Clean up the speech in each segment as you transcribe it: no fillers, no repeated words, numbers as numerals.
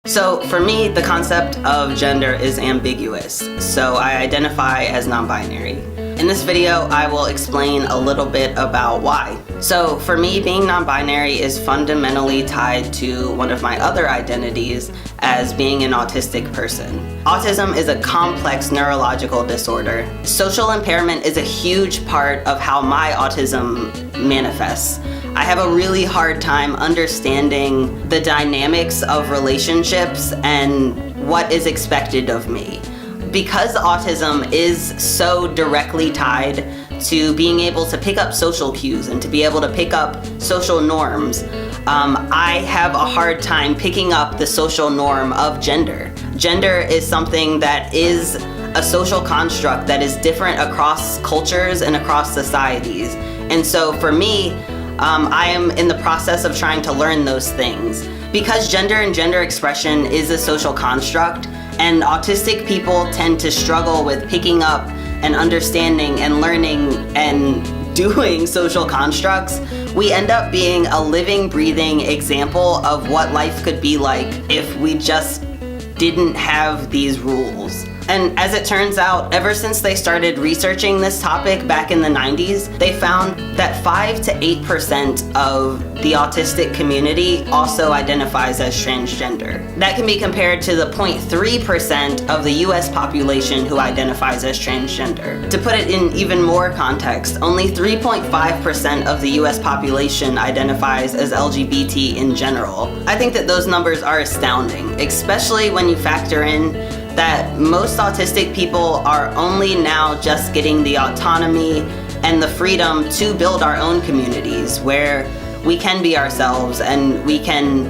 So for me, the concept of gender is ambiguous, so I identify as non-binary. In this video, I will explain a little bit about why. So for me, being non-binary is fundamentally tied to one of my other identities as being an autistic person. Autism is a complex neurological disorder. Social impairment is a huge part of how my autism manifests. I have a really hard time understanding the dynamics of relationships and what is expected of me. Because autism is so directly tied to being able to pick up social cues and to be able to pick up social norms, I have a hard time picking up the social norm of gender. Gender is something that is a social construct that is different across cultures and across societies. And so for me, I am in the process of trying to learn those things. Because gender and gender expression is a social construct, and autistic people tend to struggle with picking up and understanding and learning and doing social constructs, we end up being a living, breathing example of what life could be like if we just didn't have these rules. And as it turns out, ever since they started researching this topic back in the 90s, they found that 5 to 8% of the autistic community also identifies as transgender. That can be compared to the 0.3% of the US population who identifies as transgender. To put it in even more context, only 3.5% of the US population identifies as LGBT in general. I think that those numbers are astounding, especially when you factor in that most autistic people are only now just getting the autonomy and the freedom to build our own communities where we can be ourselves and we can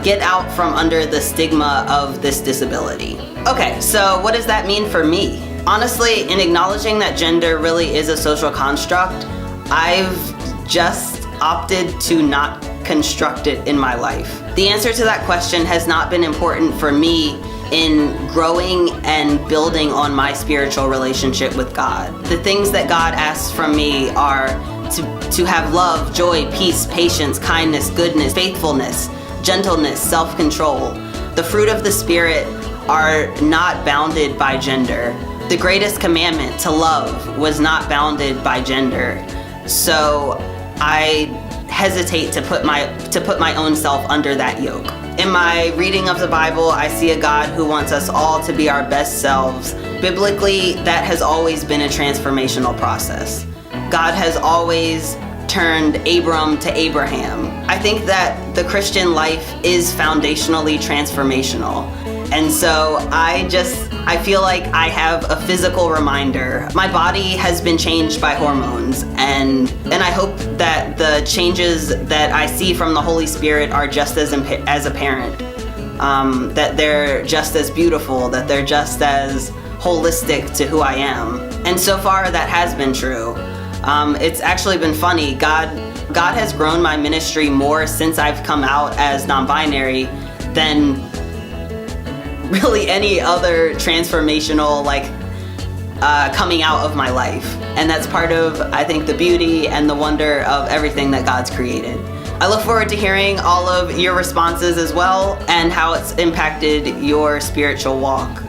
get out from under the stigma of this disability. Okay, so what does that mean for me? Honestly, in acknowledging that gender really is a social construct, I've just opted to not construct it in my life. The answer to that question has not been important for me in growing and building on my spiritual relationship with God. The things that God asks from me are to have love, joy, peace, patience, kindness, goodness, faithfulness, gentleness, self-control. The fruit of the Spirit are not bounded by gender. The greatest commandment, to love, was not bounded by gender. So I hesitate to put my own self under that yoke. In my reading of the Bible, I see a God who wants us all to be our best selves. Biblically, that has always been a transformational process. God has always turned Abram to Abraham. I think that the Christian life is foundationally transformational. And so I feel like I have a physical reminder. My body has been changed by hormones, and I hope that the changes that I see from the Holy Spirit are just as apparent, that they're just as beautiful, that they're just as holistic to who I am. And so far that has been true. It's actually been funny. God has grown my ministry more since I've come out as non-binary than really any other transformational coming out of my life. And that's part of, I think, the beauty and the wonder of everything that God's created. I look forward to hearing all of your responses as well and how it's impacted your spiritual walk.